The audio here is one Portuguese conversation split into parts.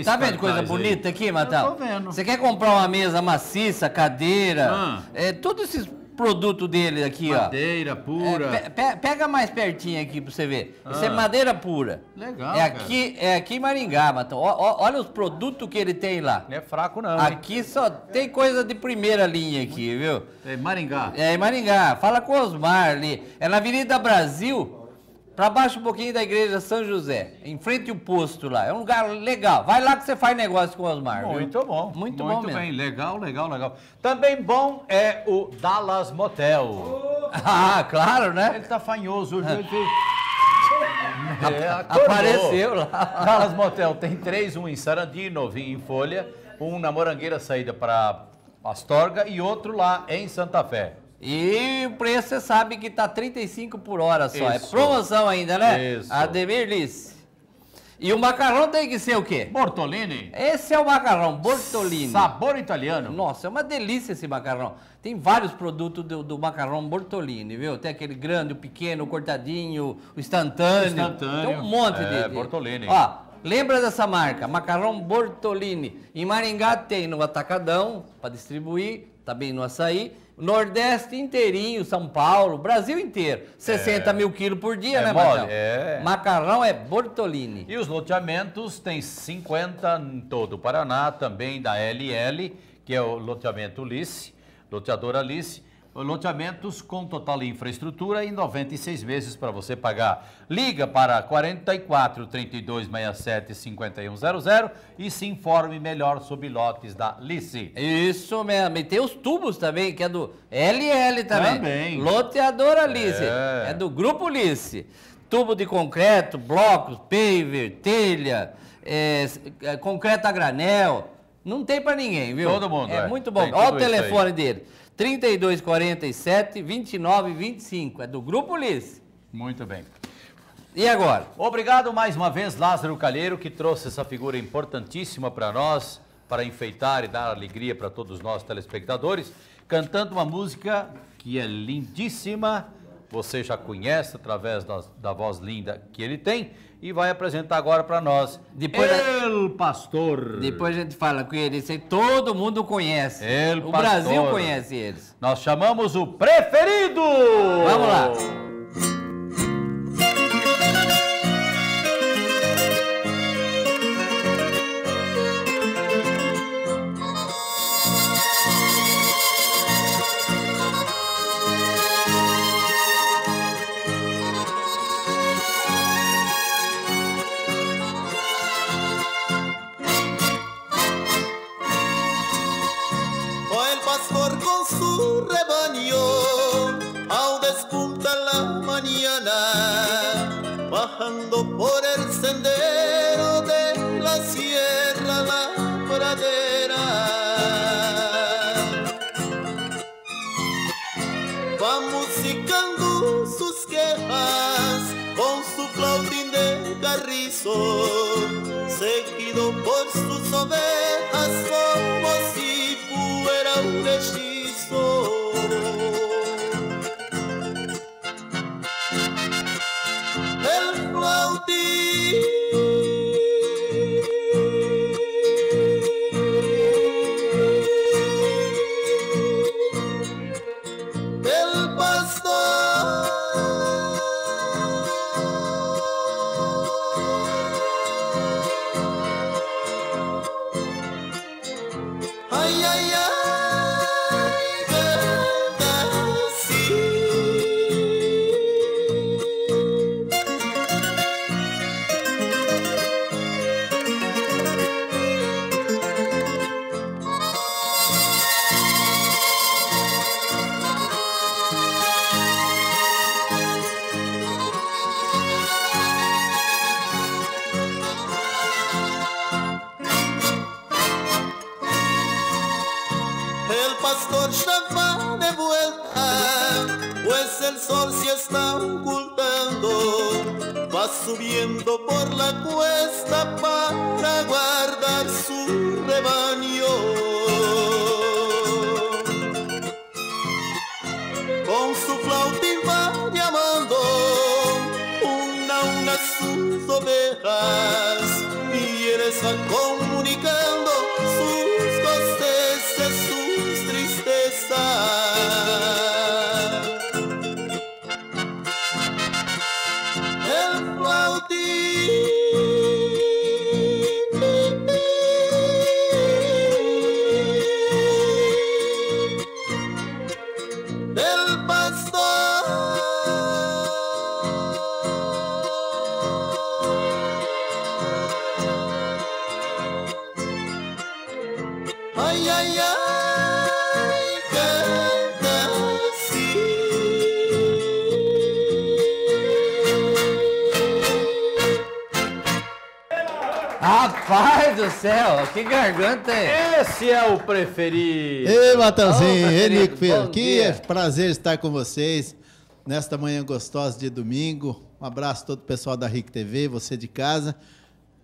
esse Tá vendo coisa cartaz aí? bonita aqui, Matão? Eu tô vendo. Você quer comprar uma mesa maciça, cadeira, todos esses produtos dele aqui, Madeira ó. pura. Pega mais pertinho aqui pra você ver. Isso é madeira pura. Legal, é aqui em Maringá, Matão. Olha os produtos que ele tem lá. Não é fraco não, hein? Aqui só tem coisa de primeira linha aqui, viu? É Maringá. É em Maringá. Fala com o Osmar ali. É na Avenida Brasil, pra baixo um pouquinho da igreja São José. Em frente ao posto lá. É um lugar legal. Vai lá que você faz negócio com o Osmar, Muito viu? bom. Muito bom mesmo. Bem, legal. Também bom é o Dallas Motel. Ah, claro, né? Ele tá fanhoso hoje. Apareceu lá. Dallas Motel tem 3, um em Sarandi, novinho em Folha, um na Morangueira, saída para Astorga e outro lá em Santa Fé. E o preço você sabe que tá 35 por hora só. É Isso. promoção ainda, né? Isso. Ademir Lice. E o macarrão tem que ser o quê? Bortolini, Esse é o macarrão, Bortolini. sabor italiano. Nossa, é uma delícia esse macarrão. Tem vários produtos do macarrão Bortolini, viu? Tem aquele grande, o pequeno, o cortadinho, o instantâneo. Tem um monte de... Bortolini. Ó, lembra dessa marca? Macarrão Bortolini. Em Maringá tem no Atacadão, para distribuir, também no Açaí. Nordeste inteirinho, São Paulo, Brasil inteiro. 60 mil quilos por dia, né, mole, Matão? é. Macarrão é Bortolini. E os loteamentos tem 50 em todo o Paraná, também da LL, que é o loteamento Lice, loteadora Lice. Loteamentos com total infraestrutura em 96 vezes para você pagar. Liga para 44 32 67 5100 e se informe melhor sobre lotes da Lice. Isso mesmo. E tem os tubos também, que é do LL também. Também. Loteadora Lice. É do Grupo Lice. Tubo de concreto, blocos, paver, telha, concreto a granel. Não tem pra ninguém, viu? Todo mundo, É muito bom. Tem Olha o tudo isso telefone aí. dele. 3247 2925. É do Grupo Lice. Muito bem. E agora? Obrigado mais uma vez, Lázaro Calheiro, que trouxe essa figura importantíssima para nós, para enfeitar e dar alegria para todos nós telespectadores, cantando uma música que é lindíssima, você já conhece através da voz linda que ele tem, e vai apresentar agora para nós, El Pastor. Depois a gente fala com ele, isso aí todo mundo conhece. El O Pastor. Brasil conhece eles. Nós chamamos o preferido! Vamos lá. Va el pastor con su rebaño al despuntar la mañana, bajando por el sendero de la sierra a la pradera. Va musicando sus quejas con su flautín de carrizo, seguido por sus ovejas como si fuera un hechizo. El flautín del pastor. Ay, ay, ay, canta así. El pastor ya va de vuelta, pues el sol se está ocultando. Va subiendo por la cuesta para guardar su rebaño. Con su flautín va llamando una a una sus ovejas, y eres a como Rapaz do céu, que garganta é? Esse é o preferido. Ei, Matãozinho, Ô, ei, preferido, Nico Filho, bom que dia. prazer estar com vocês nesta manhã gostosa de domingo. Um abraço a todo o pessoal da RIC TV, você de casa.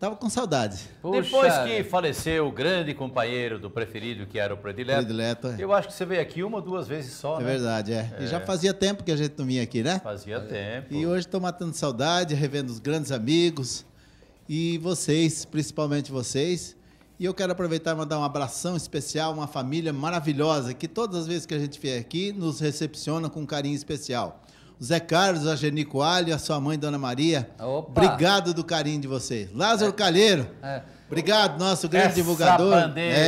Tava com saudade. Depois Puxa, que faleceu o grande companheiro do preferido, que era o predileto, Predileto, é. eu acho que você veio aqui uma ou duas vezes só, É né? verdade, é. E já fazia tempo que a gente não vinha aqui, né? Fazia tempo. E hoje estou matando saudade, revendo os grandes amigos e vocês, principalmente vocês. E eu quero aproveitar e mandar um abração especial, uma família maravilhosa que todas as vezes que a gente vier aqui nos recepciona com um carinho especial. O Zé Carlos, a Geni Coalho, a sua mãe, Dona Maria. Opa. Obrigado do carinho de vocês. Lázaro Calheiro. É. Obrigado, nosso grande Essa divulgador. bandeira.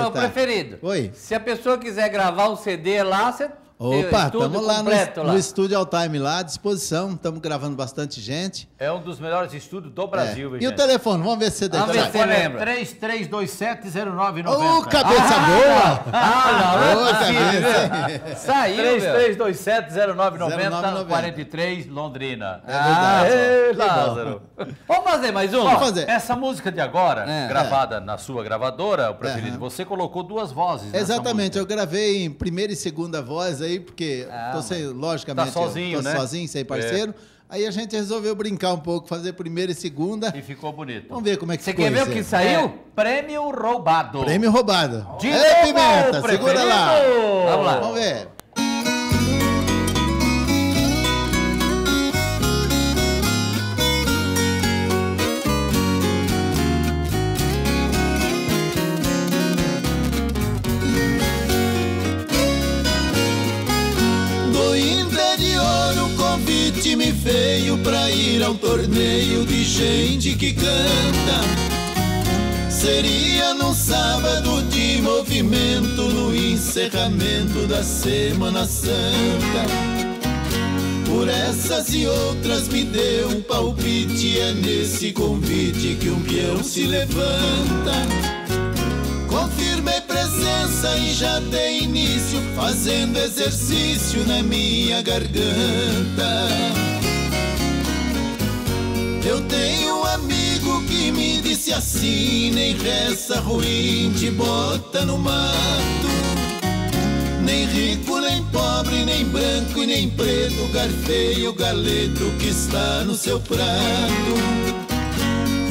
Ô, preferido. Oi. Se a pessoa quiser gravar um CD lá, você Opa, tem tudo estamos lá completo no estúdio All Time lá, à disposição. Estamos gravando bastante gente. É um dos melhores estúdios do Brasil, É. viu, E o gente? telefone? Vamos ver se você Vamos ver deixa. se você lembra. 33270990. Ô, cabeça boa! Ah, não, Ô, é possível. cabeça. Saiu, meu. 33270990, 43, Londrina. É verdade. Aê, Que bom. Lázaro. Vamos fazer mais uma? Vamos fazer. Essa música de agora, É. gravada na sua gravadora, o preferido, Aham. você colocou duas vozes nessa Exatamente, eu música. gravei em primeira e segunda voz aí, porque tô sem, logicamente, tá sozinho, eu tô né? sozinho, sem parceiro. Aí a gente resolveu brincar um pouco, fazer primeira e segunda. E ficou bonito. Vamos ver como é que Você ficou quer ver o isso que aí. saiu? Prêmio roubado. Prêmio roubado. De Ei, novo, Pimenta, segura preferido. lá. Vamos lá. Vamos ver. Do interior o convite me veio pra ir a um torneio de gente que canta. Seria num sábado de movimento, no encerramento da Semana Santa. Por essas e outras me deu um palpite, é nesse convite que um peão se levanta. Confirmei presença e já dei início, fazendo exercício na minha garganta. Eu tenho um amigo que me disse assim: nem reza ruim te bota no mato. Nem rico, nem pobre, nem branco e nem preto, garfeia o galeto que está no seu prato.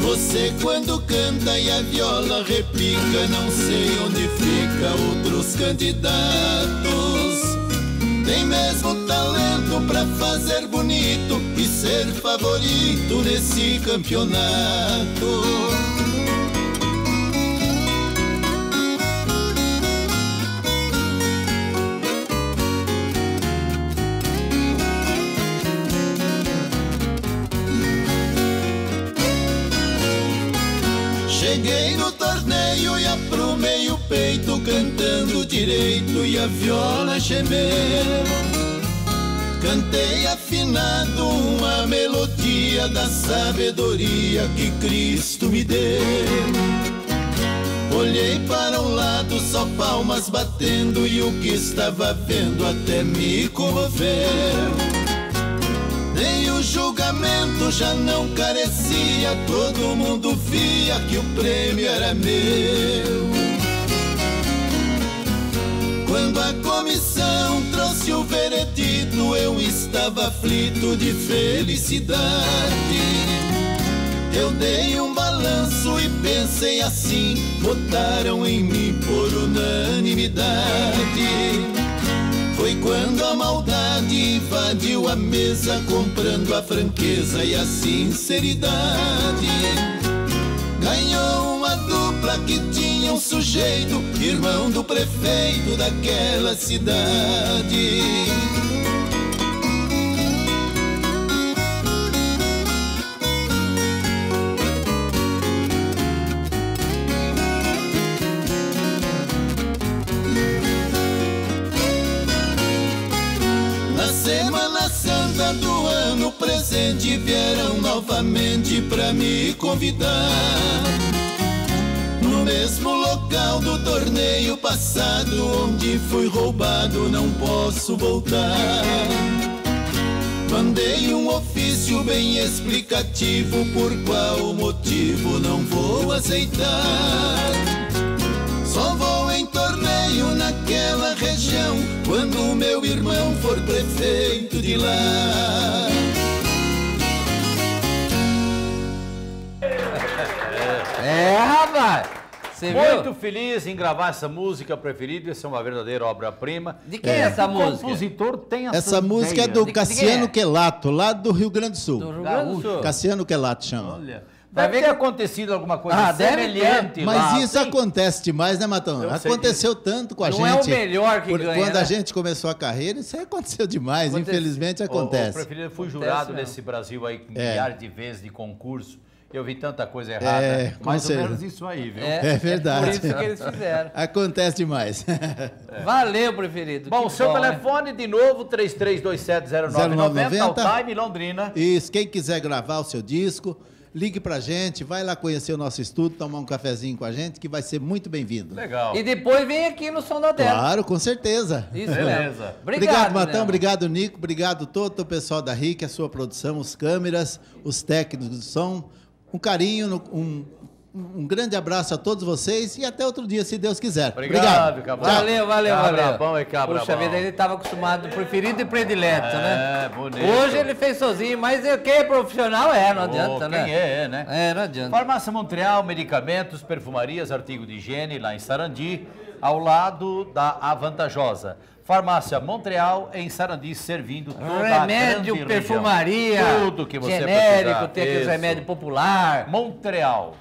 Você quando canta e a viola repica, não sei onde fica outros candidatos. Tem mesmo talento pra fazer bonito e ser favorito nesse campeonato. Cheguei no torneio e aprumei o peito, cantando direito e a viola gemeu. Cantei afinado uma melodia da sabedoria que Cristo me deu. Olhei para um lado, só palmas batendo, e o que estava vendo até me comoveu. Nem o julgamento já não carecia, todo mundo via que o prêmio era meu. Quando a comissão trouxe o veredito, eu estava aflito de felicidade. Eu dei um balanço e pensei assim: votaram em mim por unanimidade. Foi quando a maldade invadiu a mesa, comprando a franqueza e a sinceridade. Ganhou uma dupla que tinha um sujeito, irmão do prefeito daquela cidade. Na Semana Santa do ano presente vieram novamente pra me convidar. No mesmo local do torneio passado, onde fui roubado, não posso voltar. Mandei um ofício bem explicativo por qual motivo não vou aceitar. Só vou em torneio naquela região quando meu irmão for prefeito de lá. Rapaz! Você Muito viu? feliz em gravar essa música preferida, essa é uma verdadeira obra-prima. De quem é essa música? O compositor tem Essa música é do De Cassiano quem é? Quelato, lá do Rio Grande do Sul. Do Rio Grande do Sul. Cassiano Quelato chama. Olha, Vai deve ver ter que- acontecido alguma coisa Ah, deve semelhante Mas lá. isso acontece demais, né, Matão? Eu sei Aconteceu tanto com a Não gente. é o melhor que ganha, Quando né? a gente começou a carreira, isso aí aconteceu demais. Infelizmente Ô, acontece. preferido, eu fui Acontece jurado mesmo. nesse Brasil aí É. milhares de vezes de concurso. Eu vi tanta coisa errada. É, com mais ou certeza. menos isso aí, viu? É verdade. Por isso que eles fizeram. Acontece demais. Valeu, preferido. Bom, que o seu né? telefone de novo, 33270990, Altaime, Londrina. Isso, quem quiser gravar o seu disco, ligue pra gente, vai lá conhecer o nosso estúdio, tomar um cafezinho com a gente, que vai ser muito bem-vindo. Legal. E depois vem aqui no Som da Terra. Claro, com certeza. Isso Beleza. mesmo. Obrigado, Matão. Nel. Obrigado, Nico. Obrigado todo o pessoal da RIC, a sua produção, os câmeras, os técnicos de som. Um carinho, um grande abraço a todos vocês e até outro dia, se Deus quiser. Obrigado, Cabral. Valeu, valeu, Cabra valeu. bom é cabra Puxa bom. vida, ele estava acostumado, preferido e predileto, né? Bonito. Hoje ele fez sozinho, mas quem é profissional não adianta, né? Quem é, né? É, não adianta. Farmácia Montreal, medicamentos, perfumarias, artigo de higiene, lá em Sarandi, ao lado da Avantajosa. Farmácia Montreal, em Sarandi, servindo toda a Remédio, grande perfumaria, região. Tudo que você genérico, precisar. tem aquele Isso. remédio popular. Montreal.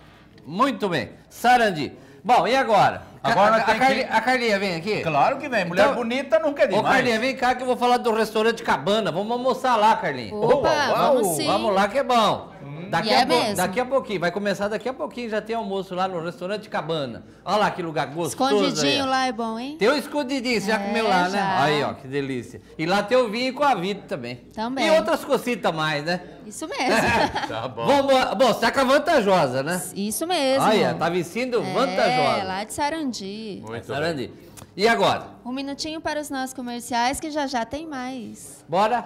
Muito bem. Sarandi. Bom, e agora? Agora tem que- A Carlinha vem aqui? Claro que vem. Mulher Então- bonita nunca é Ô, demais. Carlinha, vem cá que eu vou falar do restaurante Cabana. Vamos almoçar lá, Carlinha. Opa, Uau, vamos sim. Vamos lá que é bom. Daqui, E é a pouco, mesmo. daqui a pouquinho, vai começar daqui a pouquinho, já tem almoço lá no restaurante Cabana. Olha lá que lugar gostoso. Escondidinho aí, ó. lá é bom, hein? Tem o escondidinho, você já É, comeu lá, né? já. Aí, ó, que delícia. E lá tem o vinho com a vida também. Também. E outras cositas mais, né? Isso mesmo. Tá bom. Bom, você tá com a vantajosa, né? Isso mesmo. Olha, tá vestindo vantajosa. É, lá de Sarandi. Muito bem. Sarandi. E agora? Um minutinho para os nossos comerciais que já já tem mais. Bora?